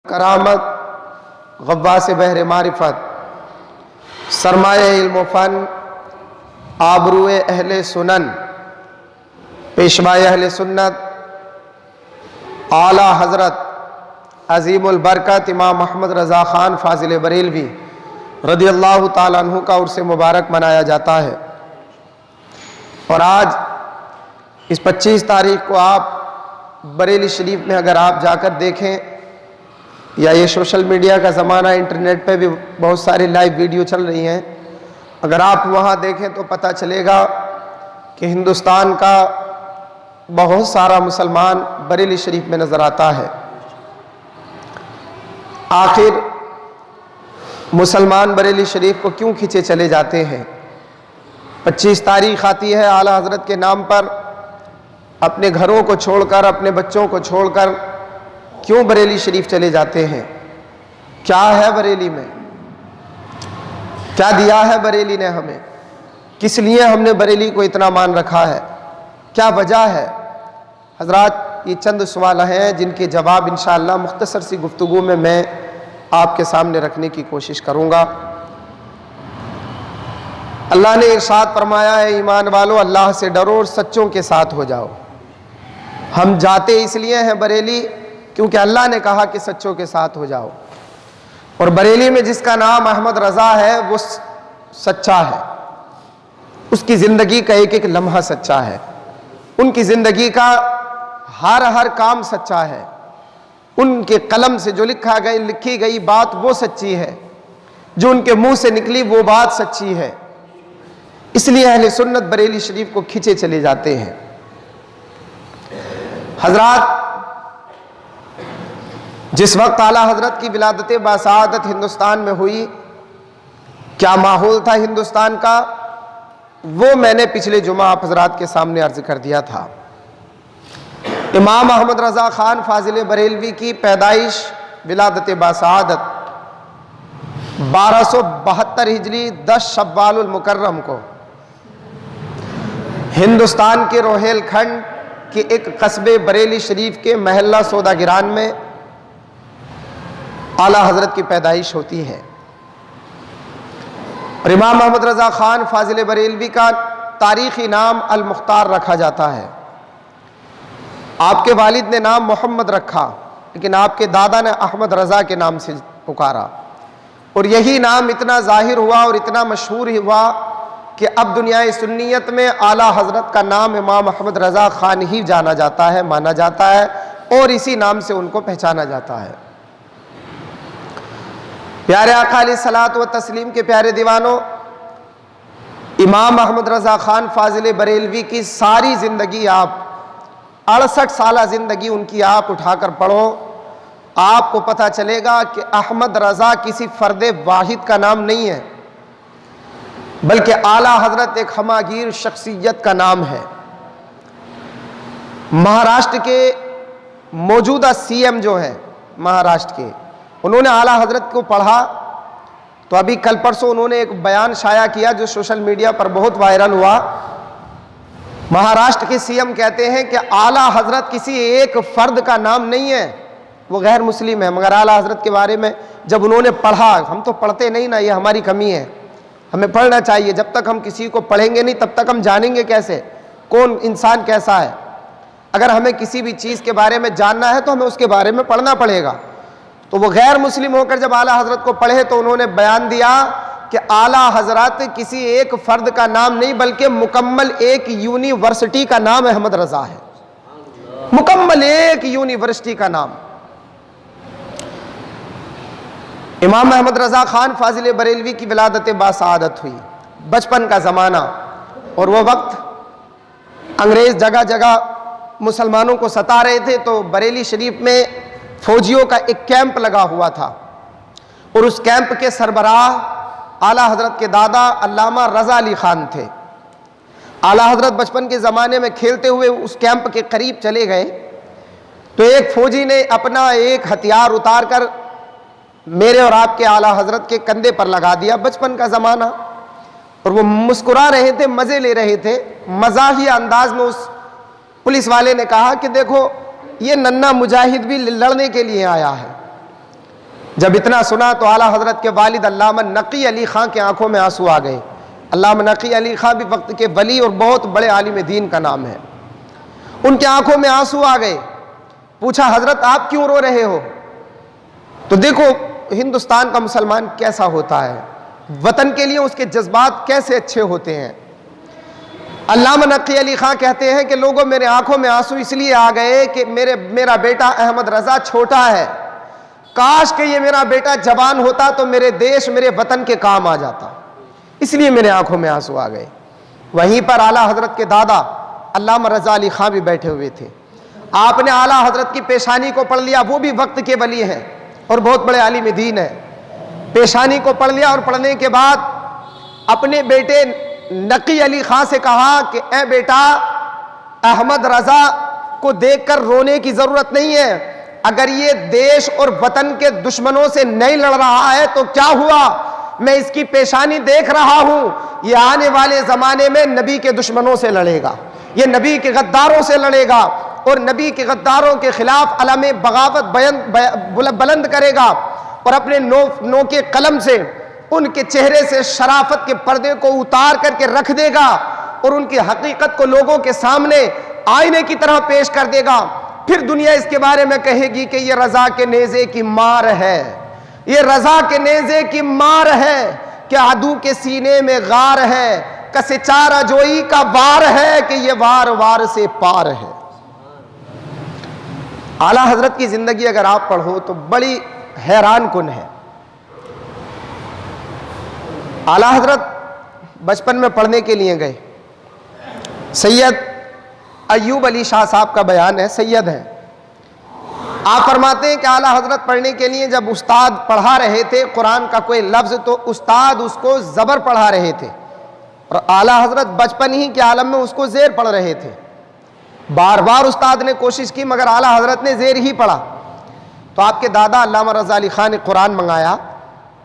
کرامت، غواص بحر معرفت، سرمایہ علم و فن، آبرو اہل سنن، پیشوائے اہل سنت، اعلیٰ حضرت عظیم البرکت امام محمد رضا خان فاضل بریلوی رضی اللہ تعالیٰ عنہ کا عرس مبارک منایا جاتا ہے۔ اور آج اس 25 تاریخ کو آپ بریلی شریف میں اگر آپ جا کر دیکھیں، یا یہ سوشل میڈیا کا زمانہ، انٹرنیٹ پہ بھی بہت ساری لائیو ویڈیو چل رہی ہیں، اگر آپ وہاں دیکھیں تو پتہ چلے گا کہ ہندوستان کا بہت سارا مسلمان بریلی شریف میں نظر آتا ہے۔ آخر مسلمان بریلی شریف کو کیوں کھینچے چلے جاتے ہیں؟ 25 تاریخ آتی ہے، اعلیٰ حضرت کے نام پر اپنے گھروں کو چھوڑ کر، اپنے بچوں کو چھوڑ کر کیوں بریلی شریف چلے جاتے ہیں؟ کیا ہے بریلی میں؟ کیا دیا ہے بریلی نے ہمیں؟ کس لیے ہم نے بریلی کو اتنا مان رکھا ہے؟ کیا وجہ ہے؟ حضرات، یہ چند سوال ہیں جن کے جواب انشاءاللہ مختصر سی گفتگو میں آپ کے سامنے رکھنے کی کوشش کروں گا۔ اللہ نے ارشاد فرمایا ہے، ایمان والو اللہ سے ڈرو اور سچوں کے ساتھ ہو جاؤ۔ ہم جاتے اس لیے ہیں بریلی کیونکہ اللہ نے کہا کہ سچوں کے ساتھ ہو جاؤ، اور بریلی میں جس کا نام احمد رضا ہے وہ سچا ہے، اس کی زندگی کا ایک ایک لمحہ سچا ہے، ان کی زندگی کا ہر کام سچا ہے، ان کے قلم سے جو لکھی گئی بات وہ سچی ہے، جو ان کے منہ سے نکلی وہ بات سچی ہے۔ اس لیے اہل سنت بریلی شریف کو کھینچے چلے جاتے ہیں۔ حضرات، جس وقت اعلیٰ حضرت کی ولادت باسعادت ہندوستان میں ہوئی، کیا ماحول تھا ہندوستان کا، وہ میں نے پچھلے جمعہ آپ حضرات کے سامنے عرض کر دیا تھا۔ امام احمد رضا خان فاضل بریلوی کی پیدائش ولادت باسعادت 1272 ہجری 10 شوال المکرم کو ہندوستان کے روہیل کھنڈ کے ایک قصبے بریلی شریف کے محلہ سوداگران میں اعلیٰ حضرت کی پیدائش ہوتی ہے۔ اور امام محمد رضا خان فاضل بریلوی کا تاریخی نام المختار رکھا جاتا ہے۔ آپ کے والد نے نام محمد رکھا، لیکن آپ کے دادا نے احمد رضا کے نام سے پکارا، اور یہی نام اتنا ظاہر ہوا اور اتنا مشہور ہوا کہ اب دنیا سنیت میں اعلیٰ حضرت کا نام امام احمد رضا خان ہی جانا جاتا ہے، مانا جاتا ہے، اور اسی نام سے ان کو پہچانا جاتا ہے۔ پیارے آقا علیہ الصلوۃ والتسلیم کے پیارے دیوانوں، امام احمد رضا خان فاضل بریلوی کی ساری زندگی، آپ 68 سالہ زندگی ان کی آپ اٹھا کر پڑھو، آپ کو پتہ چلے گا کہ احمد رضا کسی فرد واحد کا نام نہیں ہے، بلکہ اعلیٰ حضرت ایک ہماگیر شخصیت کا نام ہے۔ مہاراشٹر کے موجودہ سی ایم جو ہیں مہاراشٹر کے، انہوں نے اعلیٰ حضرت کو پڑھا تو ابھی کل پرسوں انہوں نے ایک بیان شائع کیا جو سوشل میڈیا پر بہت وائرل ہوا۔ مہاراشٹر کے سی ایم کہتے ہیں کہ اعلیٰ حضرت کسی ایک فرد کا نام نہیں ہے، وہ غیر مسلم ہے، مگر اعلیٰ حضرت کے بارے میں جب انہوں نے پڑھا، ہم تو پڑھتے نہیں نا، یہ ہماری کمی ہے، ہمیں پڑھنا چاہیے، جب تک ہم کسی کو پڑھیں گے نہیں تب تک ہم جانیں گے کیسے کون انسان کیسا ہے۔ اگر ہمیں کسی بھی چیز کے بارے میں جاننا ہے تو ہمیں اس کے بارے میں پڑھنا پڑے گا۔ تو وہ غیر مسلم ہو کر جب اعلیٰ حضرت کو پڑھے تو انہوں نے بیان دیا کہ اعلیٰ حضرت کسی ایک فرد کا نام نہیں بلکہ مکمل ایک یونیورسٹی کا نام احمد رضا ہے، مکمل ایک یونیورسٹی کا نام۔ امام احمد رضا خان فاضل بریلوی کی ولادت باسعادت ہوئی، بچپن کا زمانہ، اور وہ وقت انگریز جگہ جگہ مسلمانوں کو ستا رہے تھے، تو بریلی شریف میں فوجیوں کا ایک کیمپ لگا ہوا تھا، اور اس کیمپ کے سربراہ اعلیٰ حضرت کے دادا علامہ رضا علی خان تھے۔ اعلیٰ حضرت بچپن کے زمانے میں کھیلتے ہوئے اس کیمپ کے قریب چلے گئے تو ایک فوجی نے اپنا ایک ہتھیار اتار کر میرے اور آپ کے اعلیٰ حضرت کے کندھے پر لگا دیا۔ بچپن کا زمانہ، اور وہ مسکرا رہے تھے، مزے لے رہے تھے۔ مزاحیہ انداز میں اس پولیس والے نے کہا کہ دیکھو یہ ننھا مجاہد بھی لڑنے کے لیے آیا ہے، جب اتنا سنا تو اعلیٰ حضرت کے والد علامہ نقی علی خان کی آنکھوں میں آنسو آ گئے. علامہ نقی علی خان بھی وقت کے ولی اور بہت بڑے عالم دین کا نام ہے. ان کی آنکھوں میں آنسو آ گئے. پوچھا حضرت آپ کیوں رو رہے ہو؟ تو دیکھو ہندوستان کا مسلمان کیسا ہوتا ہے, وطن کے لیے اس کے جذبات کیسے اچھے ہوتے ہیں. علامہ نقی علی خان کہتے ہیں کہ لوگوں میرے آنکھوں میں آنسو اس لیے آ گئے کہ میرا بیٹا احمد رضا چھوٹا ہے, کاش کہ یہ میرا بیٹا جوان ہوتا تو میرے دیش میرے وطن کے کام آ جاتا, اس لیے میرے آنکھوں میں آنسو آ گئے. وہیں پر اعلیٰ حضرت کے دادا علامہ رضا علی خان بھی بیٹھے ہوئے تھے. آپ نے اعلیٰ حضرت کی پیشانی کو پڑھ لیا, وہ بھی وقت کے ولی ہیں اور بہت بڑے عالم دین ہیں. پیشانی کو پڑھ لیا اور پڑھنے کے بعد اپنے بیٹے نقی علی خان سے کہا کہ اے بیٹا, احمد رضا کو دیکھ کر رونے کی ضرورت نہیں ہے, اگر یہ دیش اور وطن کے دشمنوں سے نہیں لڑ رہا ہے تو کیا ہوا, میں اس کی پیشانی دیکھ رہا ہوں, یہ آنے والے زمانے میں نبی کے دشمنوں سے لڑے گا, یہ نبی کے غداروں سے لڑے گا اور نبی کے غداروں کے خلاف علم بغاوت بلند کرے گا اور اپنے نو کے قلم سے ان کے چہرے سے شرافت کے پردے کو اتار کر کے رکھ دے گا اور ان کی حقیقت کو لوگوں کے سامنے آئینے کی طرح پیش کر دے گا. پھر دنیا اس کے بارے میں کہے گی کہ یہ رضا کے نیزے کی مار ہے, یہ رضا کے نیزے کی مار ہے, کہ عدو کے سینے میں غار ہے, کسے چارہ جوئی کا وار ہے, کہ یہ وار وار سے پار ہے. اعلیٰ حضرت کی زندگی اگر آپ پڑھو تو بڑی حیران کن ہے. اعلیٰ حضرت بچپن میں پڑھنے کے لیے گئے. سید ایوب علی شاہ صاحب کا بیان ہے, سید ہیں. آپ فرماتے ہیں کہ اعلیٰ حضرت پڑھنے کے لیے جب استاد پڑھا رہے تھے قرآن کا کوئی لفظ تو استاد اس کو زبر پڑھا رہے تھے اور اعلیٰ حضرت بچپن ہی کے عالم میں اس کو زیر پڑھ رہے تھے. بار بار استاد نے کوشش کی مگر اعلیٰ حضرت نے زیر ہی پڑھا. تو آپ کے دادا علامہ رضا علی خان نے قرآن منگایا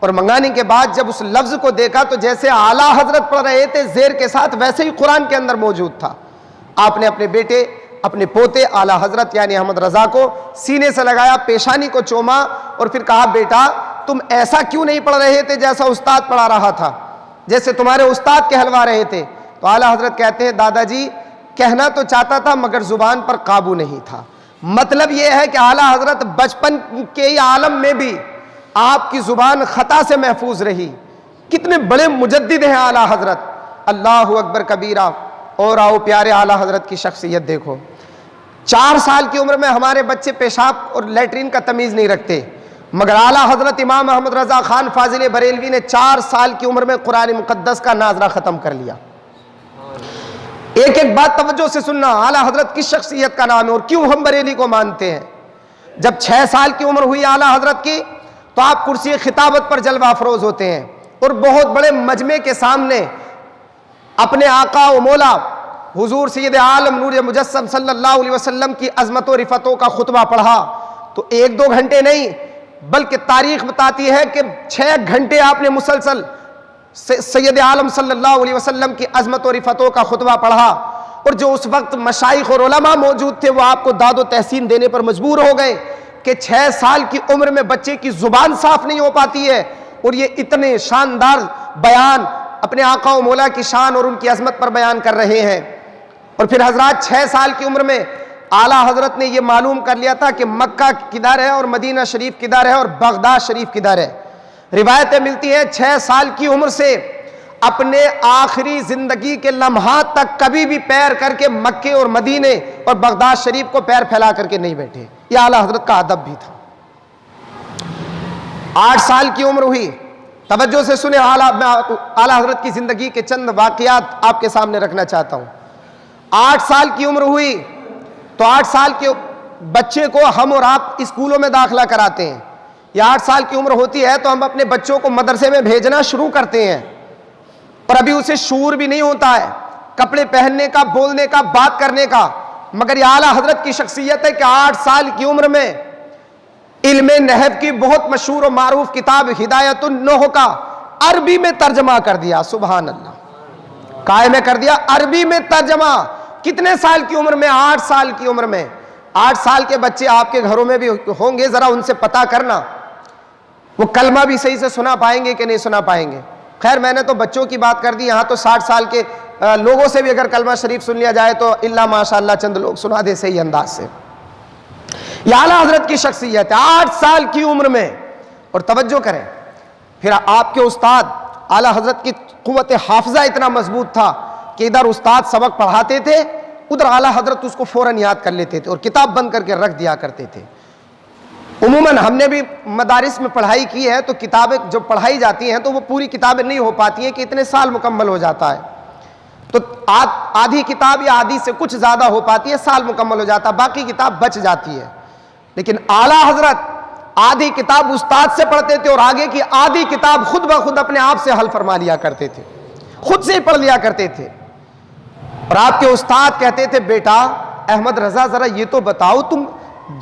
اور منگانے کے بعد جب اس لفظ کو دیکھا تو جیسے اعلیٰ حضرت پڑھ رہے تھے زیر کے ساتھ ویسے ہی قرآن کے اندر موجود تھا. آپ نے اپنے بیٹے اپنے پوتے اعلیٰ حضرت یعنی احمد رضا کو سینے سے لگایا, پیشانی کو چوما اور پھر کہا بیٹا تم ایسا کیوں نہیں پڑھ رہے تھے جیسا استاد پڑھا رہا تھا, جیسے تمہارے استاد کہلوا رہے تھے. تو اعلیٰ حضرت کہتے ہیں دادا جی کہنا تو چاہتا تھا مگر زبان پر قابو نہیں تھا. مطلب یہ ہے کہ اعلیٰ حضرت بچپن کے عالم میں بھی آپ کی زبان خطا سے محفوظ رہی. کتنے بڑے مجدد ہیں اعلیٰ حضرت, اللہ اکبر کبیرہ. اور آؤ پیارے اعلیٰ حضرت کی شخصیت دیکھو. 4 سال کی عمر میں ہمارے بچے پیشاب اور لیٹرین کا تمیز نہیں رکھتے مگر اعلیٰ حضرت امام احمد رضا خان فاضل بریلوی نے 4 سال کی عمر میں قرآن مقدس کا ناظرہ ختم کر لیا. ایک ایک بات توجہ سے سننا, اعلیٰ حضرت کس شخصیت کا نام ہے اور کیوں ہم بریلی کو مانتے ہیں. جب 6 سال کی عمر ہوئی اعلیٰ حضرت کی تو آپ کرسی خطابت پر جلوہ افروز ہوتے ہیں اور بہت بڑے مجمع کے سامنے اپنے آقا و مولا حضور سید عالم نور مجسم صلی اللہ علیہ وسلم کی عظمت و رفتوں کا خطبہ پڑھا. تو 1-2 گھنٹے نہیں بلکہ تاریخ بتاتی ہے کہ 6 گھنٹے آپ نے مسلسل سید عالم صلی اللہ علیہ وسلم کی عظمت و رفتوں کا خطبہ پڑھا. اور جو اس وقت مشائخ اور علماء موجود تھے وہ آپ کو داد و تحسین دینے پر مجبور ہو گئے کہ 6 سال کی عمر میں بچے کی زبان صاف نہیں ہو پاتی ہے اور یہ اتنے شاندار بیان اپنے آقا و مولا کی شان اور ان کی عظمت پر بیان کر رہے ہیں. اور پھر حضرات 6 سال کی عمر میں اعلیٰ حضرت نے یہ معلوم کر لیا تھا کہ مکہ کدھر ہے اور مدینہ شریف کدھر ہے اور بغداد شریف کدھر ہے. روایتیں ملتی ہیں 6 سال کی عمر سے اپنے آخری زندگی کے لمحات تک کبھی بھی پیر کر کے مکے اور مدینے اور بغداد شریف کو پیر پھیلا کر کے نہیں بیٹھے. یہ اعلیٰ حضرت کا ادب بھی تھا. 8 سال کی عمر ہوئی, توجہ سے سنیں, اعلیٰ حضرت کی زندگی کے چند واقعات آپ کے سامنے رکھنا چاہتا ہوں. 8 سال کی عمر ہوئی تو 8 سال کے بچے کو ہم اور آپ اسکولوں میں داخلہ کراتے ہیں. یا 8 سال کی عمر ہوتی ہے تو ہم اپنے بچوں کو مدرسے میں بھیجنا شروع کرتے ہیں اور ابھی اسے شعور بھی نہیں ہوتا ہے کپڑے پہننے کا, بولنے کا, بات کرنے کا. مگر یہ اعلیٰ حضرت کی شخصیت ہے کہ 8 سال کی عمر میں علم نحو کی بہت مشہور و معروف کتاب ہدایت النحو کا عربی میں ترجمہ کر دیا. سبحان اللہ, قائم کر دیا عربی میں ترجمہ. کتنے سال کی عمر میں؟ 8 سال کی عمر میں. 8 سال کے بچے آپ کے گھروں میں بھی ہوں گے, ذرا ان سے پتہ کرنا. وہ کلمہ بھی صحیح سے سنا پائیں گے کہ نہیں سنا پائیں گے. خیر میں نے تو بچوں کی بات کر دی, یہاں تو 60 سال کے لوگوں سے بھی اگر کلمہ شریف سن لیا جائے تو اللہ ماشاء اللہ چند لوگ سنا دے صحیح انداز سے. یہ اعلیٰ حضرت کی شخصیت ہے 8 سال کی عمر میں. اور توجہ کریں, پھر آپ کے استاد اعلیٰ حضرت کی قوت حافظہ اتنا مضبوط تھا کہ ادھر استاد سبق پڑھاتے تھے, ادھر اعلیٰ حضرت اس کو فوراً یاد کر لیتے تھے اور کتاب بند کر کے رکھ دیا کرتے تھے. عموماً ہم نے بھی مدارس میں پڑھائی کی ہے تو کتابیں جو پڑھائی جاتی ہیں تو وہ پوری کتابیں نہیں ہو پاتی ہیں کہ اتنے سال مکمل ہو جاتا ہے, تو آدھی کتاب یا آدھی سے کچھ زیادہ ہو پاتی ہے, سال مکمل ہو جاتا ہے, باقی کتاب بچ جاتی ہے. لیکن اعلیٰ حضرت آدھی کتاب استاد سے پڑھتے تھے اور آگے کی آدھی کتاب خود بخود اپنے آپ سے حل فرما لیا کرتے تھے, خود سے ہی پڑھ لیا کرتے تھے. اور آپ کے استاد کہتے تھے بیٹا احمد رضا ذرا یہ تو بتاؤ تم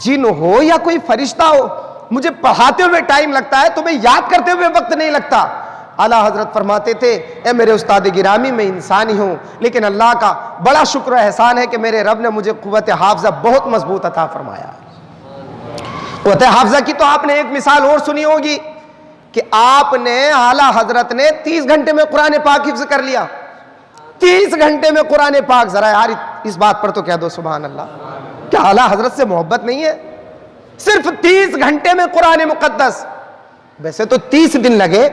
جن ہو یا کوئی فرشتہ ہو, مجھے پڑھاتے ہوئے ٹائم لگتا ہے تمہیں یاد کرتے ہوئے وقت نہیں لگتا. اعلیٰ حضرت فرماتے تھے اے میرے استاد گرامی میں انسان ہی ہوں, لیکن اللہ کا بڑا شکر و احسان ہے کہ میرے رب نے مجھے قوت حافظہ بہت مضبوط عطا فرمایا. قوت حافظہ کی تو آپ نے ایک مثال اور سنی ہوگی کہ آپ نے اعلیٰ حضرت نے 30 گھنٹے میں قرآن پاک حفظ کر لیا. 30 گھنٹے میں قرآن پاک, ذرا یار اس بات پر تو کہہ دو سبحان اللہ. کیا اعلیٰ حضرت سے محبت نہیں ہے؟ صرف 30 گھنٹے میں قرآن مقدس. ویسے تو 30 دن لگے,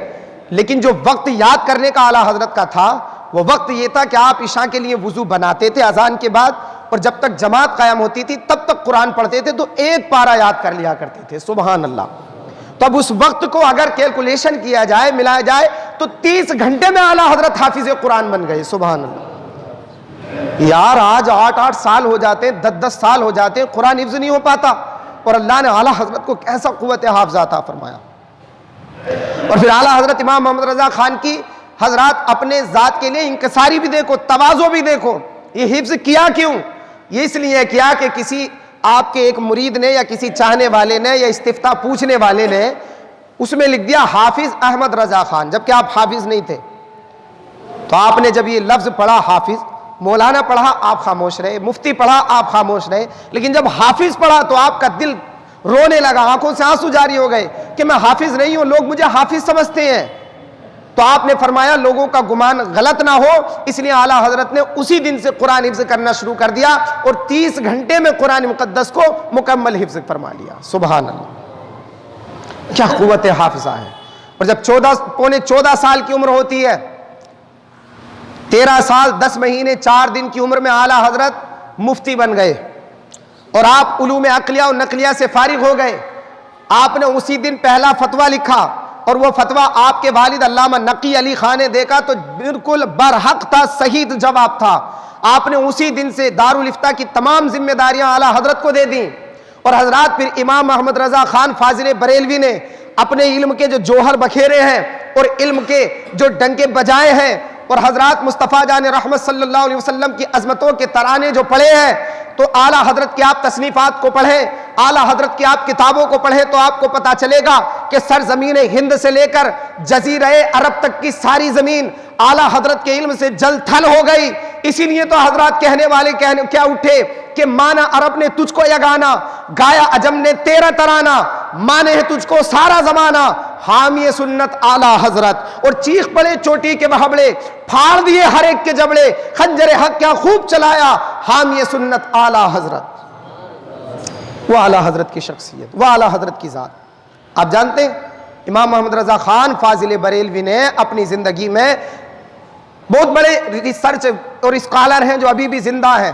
لیکن جو وقت یاد کرنے کا اعلیٰ حضرت کا تھا وہ وقت یہ تھا کہ آپ عشاء کے لیے وضو بناتے تھے اذان کے بعد, اور جب تک جماعت قائم ہوتی تھی تب تک قرآن پڑھتے تھے تو ایک پارہ یاد کر لیا کرتے تھے. سبحان اللہ. تو اب اس وقت کو اگر کیلکولیشن کیا جائے, ملایا جائے تو 30 گھنٹے میں اعلیٰ حضرت حافظ قرآن بن گئے. سبحان اللہ. یار آج 8 سال ہو جاتے ہیں, 10 سال ہو جاتے ہیں, قرآن حفظ نہیں ہو پاتا, اور اللہ نے اعلیٰ حضرت کو کیسا قوت حافظہ عطا فرمایا. اور پھر اعلیٰ حضرت امام محمد رضا خان کی حضرات اپنے ذات کے لیے انکساری بھی دیکھو, تواضع بھی دیکھو. یہ حفظ کیا کیوں؟ یہ اس لیے کیا کہ کسی آپ کے ایک مرید نے یا کسی چاہنے والے نے یا استفتاء پوچھنے والے نے اس میں لکھ دیا حافظ احمد رضا خان, جبکہ آپ حافظ نہیں تھے. تو آپ نے جب یہ لفظ پڑھا حافظ, مولانا پڑھا آپ خاموش رہے, مفتی پڑھا آپ خاموش رہے, لیکن جب حافظ پڑھا تو آپ کا دل رونے لگا, آنکھوں سے آنسو جاری ہو گئے کہ میں حافظ نہیں ہوں, لوگ مجھے حافظ سمجھتے ہیں. تو آپ نے فرمایا لوگوں کا گمان غلط نہ ہو, اس لیے اعلیٰ حضرت نے اسی دن سے قرآن حفظ کرنا شروع کر دیا اور 30 گھنٹے میں قرآن مقدس کو مکمل حفظ فرما لیا. سبحان اللہ, کیا قوت حافظہ ہے. اور جب 14 سال کی عمر ہوتی ہے, 13 سال 10 مہینے 4 دن کی عمر میں اعلیٰ حضرت مفتی بن گئے اور آپ علوم عقلیہ اور نقلیہ سے فارغ ہو گئے. آپ نے اسی دن پہلا فتویٰ لکھا اور وہ فتویٰ آپ کے والد علامہ نقی علی خان نے دیکھا تو بالکل برحق تھا, صحیح جواب تھا. آپ نے اسی دن سے دارالافتاء کی تمام ذمہ داریاں اعلیٰ حضرت کو دے دیں. اور حضرات پھر امام محمد رضا خان فاضل بریلوی نے اپنے علم کے جو جوہر بکھیرے ہیں اور علم کے جو ڈنکے بجائے ہیں, اور حضرات مصطفیٰ جان رحمت صلی اللہ علیہ وسلم کی عظمتوں کے ترانے جو پڑھے ہیں, تو اعلیٰ حضرت کی آپ تصنیفات کو پڑھیں, اعلیٰ حضرت کی آپ کتابوں کو پڑھیں تو آپ کو پتا چلے گا کہ سرزمین ہند سے لے کر جزیرہ عرب تک کی ساری زمین اعلیٰ حضرت کے علم سے جل تھل ہو گئی. اسی لیے تو حضرات کہنے والے کیا اٹھے کہ مانا عرب نے تجھ کو یگانا, گایا عجم نے تیرا ترانہ, مانے ہے تجھ کو سارا زمانہ, حامی سنت اعلیٰ حضرت. اور چیخ پڑے چوٹی کے بہبڑے, پھاڑ دیے ہر ایک کے جبڑے, خنجر حق کیا خوب چلایا, حامی سنت اعلیٰ حضرت. وہ اعلیٰ حضرت کی شخصیت, وہ اعلیٰ حضرت کی ذات. آپ جانتے ہیں امام محمد رضا خان فاضل بریلوی نے اپنی زندگی میں بہت بڑے ریسرچ اور اسکالر ہیں جو ابھی بھی زندہ ہیں.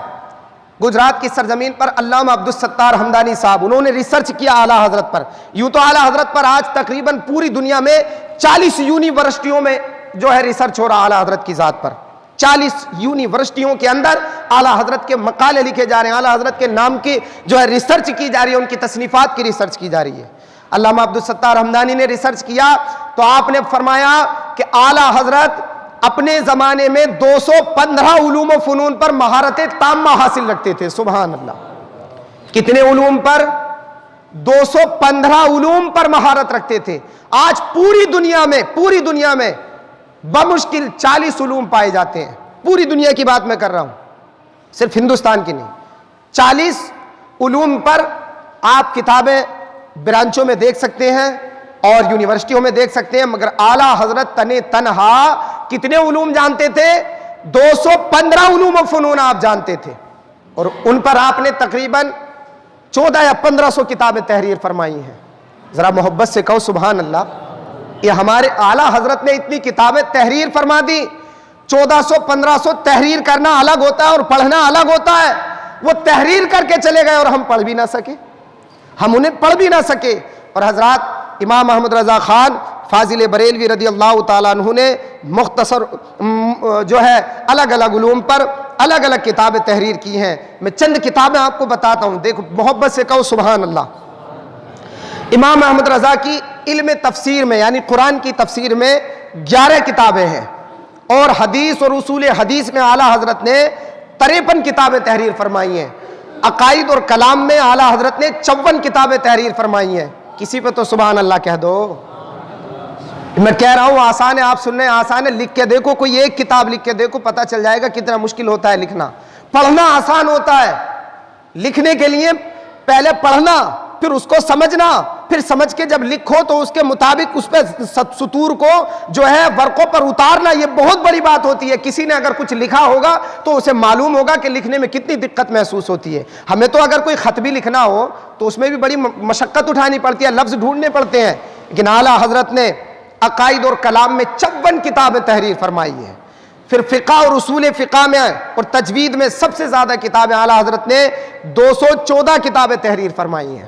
گجرات کی سرزمین پر علامہ عبدالستار حمدانی صاحب, انہوں نے ریسرچ کیا اعلیٰ حضرت پر. یوں تو اعلیٰ حضرت پر آج تقریباً پوری دنیا میں 40 یونیورسٹیوں میں جو ہے ریسرچ ہو رہا اعلیٰ حضرت کی ذات پر. 40 یونیورسٹیوں کے اندر اعلیٰ حضرت کے مقالے لکھے جا رہے ہیں, اعلیٰ حضرت کے نام کی جو ہے ریسرچ کی جا رہی ہے, ان کی تصنیفات کی ریسرچ کی جا رہی ہے. علامہ عبدالستار حمدانی نے ریسرچ کیا تو آپ نے فرمایا کہ اعلیٰ حضرت اپنے زمانے میں 215 علوم و فنون پر مہارت تامہ حاصل رکھتے تھے. سبحان اللہ. کتنے علوم پر؟ 215 علوم پر مہارت رکھتے تھے. آج پوری دنیا میں بمشکل 40 علوم پائے جاتے ہیں. پوری دنیا کی بات میں کر رہا ہوں, صرف ہندوستان کی نہیں. 40 علوم پر آپ کتابیں برانچوں میں دیکھ سکتے ہیں اور یونیورسٹیوں میں دیکھ سکتے ہیں، مگر اعلیٰ حضرت تنہا کتنے علوم جانتے تھے؟ 215 علوم و فنون آپ جانتے تھے، اور ان پر آپ نے تقریباً 14 یا 1500 کتابیں تحریر فرمائی ہیں۔ ذرا محبت سے کہو سبحان اللہ۔ یہ ہمارے اعلیٰ حضرت نے اتنی کتابیں تحریر فرما دی۔ 1400 1500 تحریر کرنا الگ ہوتا ہے اور پڑھنا الگ ہوتا ہے۔ وہ تحریر کر کے چلے گئے اور ہم پڑھ بھی نہ سکے، ہم انہیں پڑھ بھی نہ سکے۔ اور حضرات امام محمد رضا خان فاضل بریلوی رضی اللہ تعالیٰ عنہ نے مختصر جو ہے الگ الگ علوم پر الگ الگ کتابیں تحریر کی ہیں۔ میں چند کتابیں آپ کو بتاتا ہوں، دیکھو محبت سے کہو سبحان اللہ۔ امام محمد رضا کی علم تفسیر میں یعنی قرآن کی تفسیر میں 11 کتابیں ہیں، اور حدیث اور اصول حدیث میں اعلیٰ حضرت نے 53 کتابیں تحریر فرمائی ہیں۔ عقائد اور کلام میں اعلیٰ حضرت نے 54 کتابیں تحریر فرمائی ہیں۔ کسی پہ تو سبحان اللہ کہہ دو۔ میں کہہ رہا ہوں آسان ہے، آپ سن رہے ہیں آسان ہے، لکھ کے دیکھو، کوئی ایک کتاب لکھ کے دیکھو، پتہ چل جائے گا کتنا مشکل ہوتا ہے لکھنا۔ پڑھنا آسان ہوتا ہے، لکھنے کے لیے پہلے پڑھنا، پھر اس کو سمجھنا، پھر سمجھ کے جب لکھو تو اس کے مطابق اس پہ سطور کو جو ہے ورقوں پر اتارنا، یہ بہت بڑی بات ہوتی ہے۔ کسی نے اگر کچھ لکھا ہوگا تو اسے معلوم ہوگا کہ لکھنے میں کتنی دقت محسوس ہوتی ہے۔ ہمیں تو اگر کوئی خط بھی لکھنا ہو تو اس میں بھی بڑی مشقت اٹھانی پڑتی ہے، لفظ ڈھونڈنے پڑتے ہیں، لیکن اعلیٰ حضرت نے عقائد اور کلام میں 54 کتابیں تحریر فرمائی ہیں۔ پھر فقہ اور اصول فقہ میں اور تجوید میں سب سے زیادہ کتابیں اعلیٰ حضرت نے 214 کتابیں تحریر فرمائی ہیں،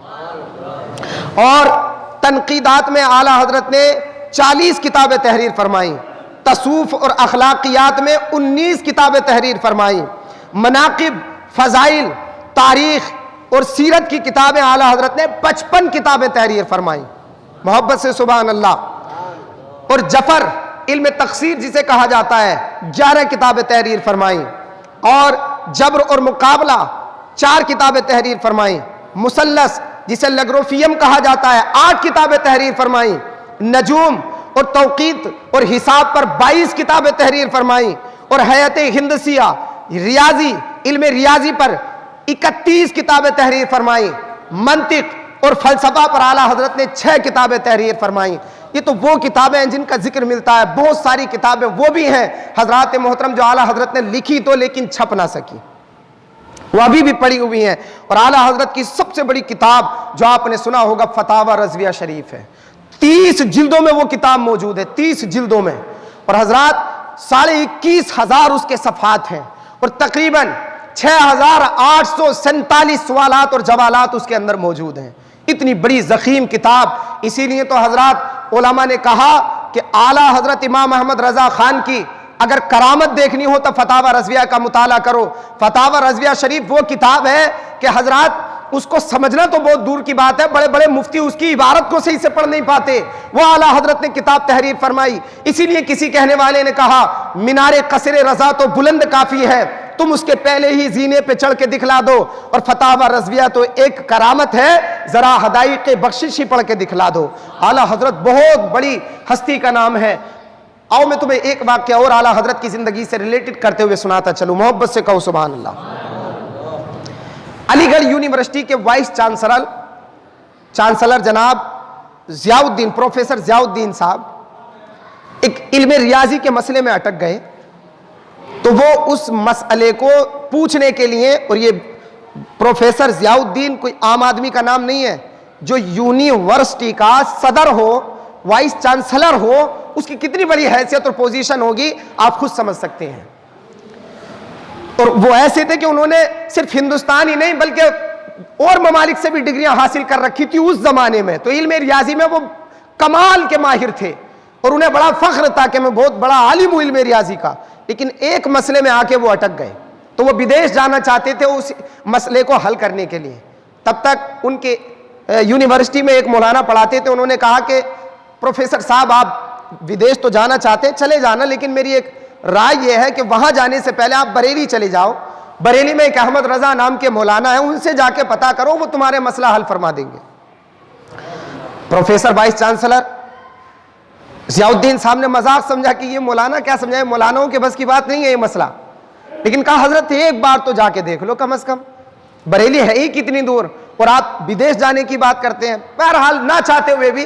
اور تنقیدات میں اعلیٰ حضرت نے 40 کتابیں تحریر فرمائیں، تصوف اور اخلاقیات میں 19 کتابیں تحریر فرمائیں، مناقب، فضائل، تاریخ اور سیرت کی کتابیں اعلیٰ حضرت نے 55 کتابیں تحریر فرمائیں۔ محبت سے سبحان اللہ۔ اور جفر علم تقصیر جسے کہا جاتا ہے 11 کتابیں تحریر فرمائیں، اور جبر اور مقابلہ 4 کتابیں تحریر فرمائیں، مثلث جسے لگروفیم کہا جاتا ہے 8 کتابیں تحریر فرمائیں، نجوم اور توقیت اور حساب پر 22 کتابیں تحریر فرمائیں، اور حیات ہندسیہ ریاضی علم ریاضی پر 31 کتابیں تحریر فرمائیں، منطق اور فلسفہ پر اعلیٰ حضرت نے 6 کتابیں تحریر فرمائیں۔ یہ تو وہ کتابیں ہیں جن کا ذکر ملتا ہے، بہت ساری کتابیں وہ بھی ہیں حضرات محترم جو اعلیٰ حضرت نے لکھی تو لیکن چھپ نہ سکی، وہ ابھی بھی پڑھی ہوئی ہیں۔ اور اعلیٰ حضرت کی سب سے بڑی کتاب جو آپ نے سنا ہوگا فتاوی رضویہ شریف ہے، 30 جلدوں میں وہ کتاب موجود ہے، 30 جلدوں میں، اور حضرات 21,500 اس کے صفحات ہیں، اور تقریباً 6,847 سوالات اور جوابات اس کے اندر موجود ہیں۔ اتنی بڑی ضخیم کتاب، اسی لیے تو حضرات علماء نے کہا کہ اعلیٰ حضرت امام محمد رضا خان کی اگر کرامت دیکھنی ہو تو فتاوی رضویہ کا مطالعہ کرو۔ فتاوی رضویہ شریف وہ کتاب ہے کہ حضرات اس کو سمجھنا تو بہت دور کی بات ہے، بڑے بڑے مفتی اس کی عبارت کو صحیح سے پڑھ نہیں پاتے، وہ اعلیٰ حضرت نے کتاب تحریر فرمائی۔ اسی لیے کسی کہنے والے نے کہا مینار قصر رضا تو بلند کافی ہے، تم اس کے پہلے ہی زینے پہ چڑھ کے دکھلا دو، اور فتاوی رضویہ تو ایک کرامت ہے، ذرا حدائق بخشش ہی پڑھ کے دکھلا دو۔ اعلیٰ حضرت بہت بڑی ہستی کا نام ہے۔ آؤ میں تمہیں ایک واقعہ اور اعلیٰ حضرت کی زندگی سے ریلیٹڈ کرتے ہوئے سناتا چلوں، محبت سے کہو سبحان اللہ۔ علی گڑھ یونیورسٹی کے وائس چانسلر جناب ضیاء الدین، پروفیسر ضیاء الدین صاحب ایک علم ریاضی کے مسئلے میں اٹک گئے، تو وہ اس مسئلے کو پوچھنے کے لیے، اور یہ پروفیسر ضیاء الدین کوئی عام آدمی کا نام نہیں ہے، جو یونیورسٹی کا صدر ہو، وائس چانسلر ہو، اس کی کتنی بڑی حیثیت اور پوزیشن ہوگی آپ خود سمجھ سکتے ہیں۔ اور وہ ایسے تھے کہ انہوں نے صرف ہندوستان ہی نہیں بلکہ اور ممالک سے بھی ڈگریاں حاصل کر رکھی تھی اس زمانے میں، تو علم ریاضی میں وہ کمال کے ماہر تھے، اور انہیں بڑا فخر تھا کہ میں بہت بڑا عالم ہوں علم ریاضی کا۔ لیکن ایک مسئلے میں آ کے وہ اٹک گئے، تو وہ بدیش جانا چاہتے تھے اس مسئلے کو حل کرنے کے لیے۔ تب تک ان کے یونیورسٹی میں ایک مولانا پڑھاتے تھے، انہوں نے کہا کہ پروفیسر صاحب آپ ودیش تو جانا چاہتے ہیں، چلے جانا، لیکن میری ایک رائے یہ ہے کہ وہاں جانے سے پہلے آپ بریلی چلے جاؤ، بریلی میں ایک احمد رضا نام کے مولانا ہیں، ان سے جا کے پتہ کرو، وہ تمہارے مسئلہ حل فرما دیں گے۔ پروفیسر وائس چانسلر ضیاء الدین صاحب نے مذاق سمجھا کہ یہ مولانا کیا سمجھائے، مولاناؤں کے بس کی بات نہیں ہے یہ مسئلہ، لیکن کہا حضرت ایک بار تو جا کے دیکھ لو کم از کم، بریلی ہے ہی کتنی دور، اور آپ بدیش جانے کی بات کرتے ہیں۔ بہرحال نہ چاہتے ہوئے بھی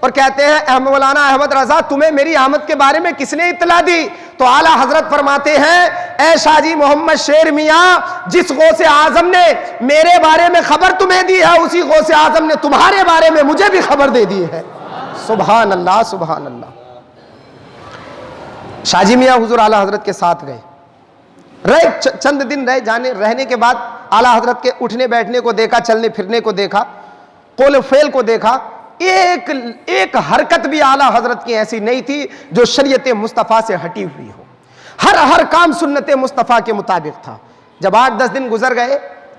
اور کہتے ہیں مولانا احمد رضا تمہیں میری آمد کے بارے میں کس نے اطلاع دی؟ تو اعلیٰ حضرت فرماتے ہیں اے شاہ جی محمد شیر میاں، جس غوث اعظم نے میرے بارے میں خبر تمہیں دی ہے اسی غوث اعظم نے تمہارے بارے میں مجھے بھی خبر دے دی ہے۔ سبحان اللہ سبحان اللہ۔ شاہ جی میاں حضور اعلیٰ حضرت کے ساتھ گئے، رہے چند دن رہنے کے بعد اعلیٰ حضرت کے اٹھنے بیٹھنے کو دیکھا، چلنے پھرنے کو دیکھا، قول و فعل کو دیکھا۔ ایک حرکت بھی اعلیٰ حضرت کی ایسی نہیں تھی جو شریعت مصطفیٰ سے ہٹی ہوئی ہو، ہر کام سنت مصطفیٰ کے مطابق تھا۔ جب 8-10 دن گزر گئے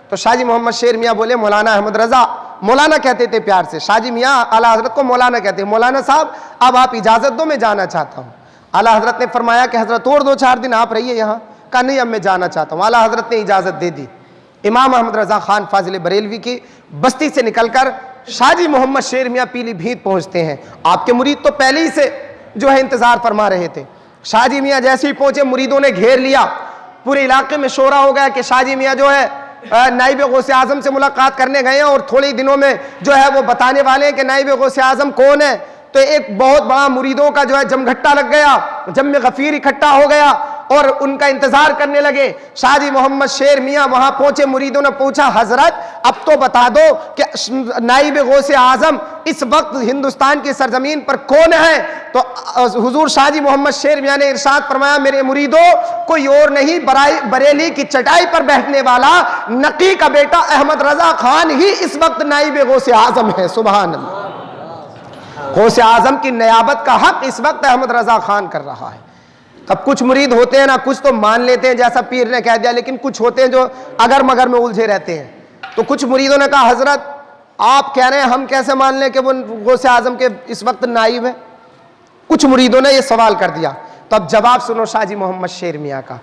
تو شاہ جی محمد شیر میاں بولے مولانا احمد رضا، مولانا کہتے تھے پیار سے، شاہ جی میاں اعلیٰ حضرت کو مولانا کہتے ہیں، مولانا صاحب اب آپ اجازت دو میں جانا چاہتا ہوں۔ اعلیٰ حضرت نے فرمایا کہ حضرت اور 2-4 دن آپ رہیے یہاں، کہا نہیں اب میں جانا چاہتا ہوں۔ اعلیٰ حضرت نے اجازت دے دی۔ امام احمد رضا خان فاضل بریلوی کی بستی سے نکل کر شاہ جی محمد شیر میاں پیلی بھیت پہنچتے ہیں۔ آپ کے مرید تو پہلے ہی سے جو ہے انتظار فرما رہے تھے۔ شاہ جی میاں جیسے ہی پہنچے مریدوں نے گھیر لیا، پورے علاقے میں شورا ہو گیا کہ شاہ جی میاں جو ہے نائب غوث اعظم سے ملاقات کرنے گئے ہیں اور تھوڑے ہی دنوں میں جو ہے وہ بتانے والے ہیں کہ نائب غوث اعظم کون ہے۔ تو ایک بہت بڑا مریدوں کا جو ہے جمگھٹا لگ گیا، جم غفیر اکٹھا ہو گیا اور ان کا انتظار کرنے لگے۔ شاہ جی محمد شیر میاں وہاں پہنچے، مریدوں نے پوچھا حضرت اب تو بتا دو کہ نائب غوث اعظم اس وقت ہندوستان کی سرزمین پر کون ہے؟ تو حضور شاہ جی محمد شیر میاں نے ارشاد فرمایا میرے مریدوں کوئی اور نہیں بریلی کی چٹائی پر بیٹھنے والا نقی کا بیٹا احمد رضا خان ہی اس وقت نائب غوث اعظم ہے۔ سبحان اللہ۔ غوث اعظم کی نیابت کا حق اس وقت احمد رضا خان کر رہا ہے۔ تب کچھ مرید ہوتے ہیں نا، کچھ تو مان لیتے ہیں جیسا پیر نے کہہ دیا، لیکن کچھ ہوتے ہیں جو اگر مگر میں الجھے رہتے ہیں۔ تو کچھ مریدوں نے کہا حضرت آپ کہہ رہے ہیں ہم کیسے مان لیں کہ وہ غوث اعظم کے اس وقت نائب ہے؟ کچھ مریدوں نے یہ سوال کر دیا۔ تو اب جواب سنو شاہ جی محمد شیر میاں کا۔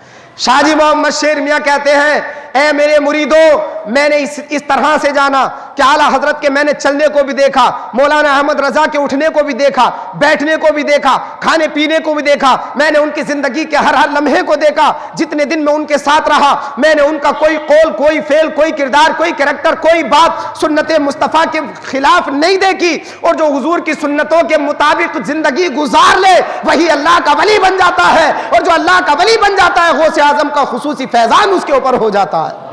شاہ جی محمد شیر میاں کہتے ہیں اے میرے مریدوں میں نے اس طرح سے جانا کہ اعلیٰ حضرت کے میں نے چلنے کو بھی دیکھا، مولانا احمد رضا کے اٹھنے کو بھی دیکھا، بیٹھنے کو بھی دیکھا، کھانے پینے کو بھی دیکھا، میں نے ان کی زندگی کے ہر لمحے کو دیکھا۔ جتنے دن میں ان کے ساتھ رہا میں نے ان کا کوئی قول، کوئی فعل، کوئی کردار، کوئی کریکٹر، کوئی بات سنت مصطفیٰ کے خلاف نہیں دیکھی۔ اور جو حضور کی سنتوں کے مطابق زندگی گزار لے وہی اللہ کا ولی بن جاتا ہے، اور جو اللہ کا ولی بن جاتا ہے غوث اعظم کا خصوصی فیضان اس کے اوپر ہو جاتا ہے۔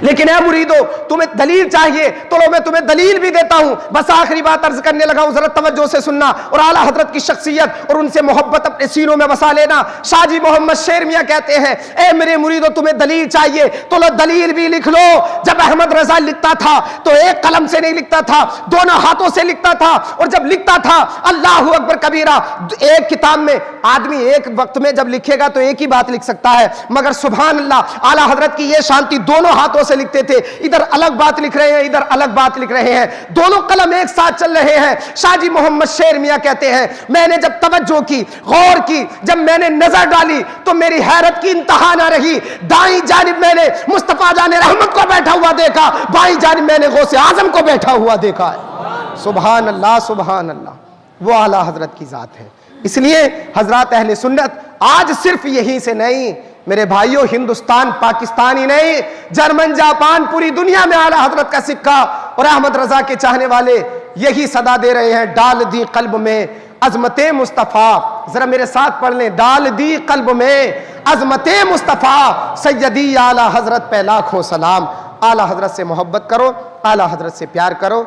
لیکن اے مریدو تمہیں دلیل چاہیے تو لو میں تمہیں دلیل بھی دیتا ہوں۔ بس آخری بات عرض کرنے لگا ہوں، ذرا توجہ سے سننا اور اعلیٰ حضرت کی شخصیت اور ان سے محبت اپنے سینوں میں بسا لینا۔ شاہ جی محمد شیر میاں کہتے ہیں اے میرے مریدو تمہیں دلیل چاہیے تو لو دلیل بھی لکھ لو۔ جب احمد رضا لکھتا تھا تو ایک قلم سے نہیں لکھتا تھا، دونوں ہاتھوں سے لکھتا تھا، اور جب لکھتا تھا اللہ اکبر کبیرہ، ایک کتاب میں آدمی ایک وقت میں جب لکھے گا تو ایک ہی بات لکھ سکتا ہے، مگر سبحان اللہ اعلیٰ حضرت کی یہ شانتی دونوں ہاتھوں سے لکھتے تھے۔ ادھر الگ بات لکھ رہے ہیں، ادھر الگ بات لکھ رہے ہیں، دونوں قلم ایک ساتھ چل رہے ہیں۔ شاہ جی محمد شیر میاں کہتے ہیں میں نے جب توجہ کی، غور کی، جب میں نے نظر ڈالی تو میری حیرت کی انتہا نہ رہی۔ دائیں جانب میں نے مصطفیٰ جان رحمت کو بیٹھا ہوا دیکھا، بائیں جانب میں نے غوث اعظم کو بیٹھا ہوا دیکھا ہے۔ سبحان اللہ سبحان اللہ، وہ اعلیٰ حضرت کی ذات ہے۔ اس لیے حضرات اہل سنت آج صرف یہیں سے نہیں میرے بھائیوں، ہندوستان پاکستان ہی نہیں، جرمن، جاپان، پوری دنیا میں اعلیٰ حضرت کا سکہ اور احمد رضا کے چاہنے والے یہی صدا دے رہے ہیں ڈال دی قلب میں عظمت مصطفیٰ۔ ذرا میرے ساتھ پڑھ لیں، ڈال دی قلب میں عظمت مصطفیٰ، سیدی اعلیٰ حضرت پہ لاکھوں سلام۔ اعلیٰ حضرت سے محبت کرو، اعلیٰ حضرت سے پیار کرو۔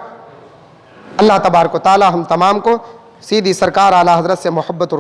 اللہ تبارک و تعالی ہم تمام کو سیدھی سرکار اعلیٰ حضرت سے محبت اور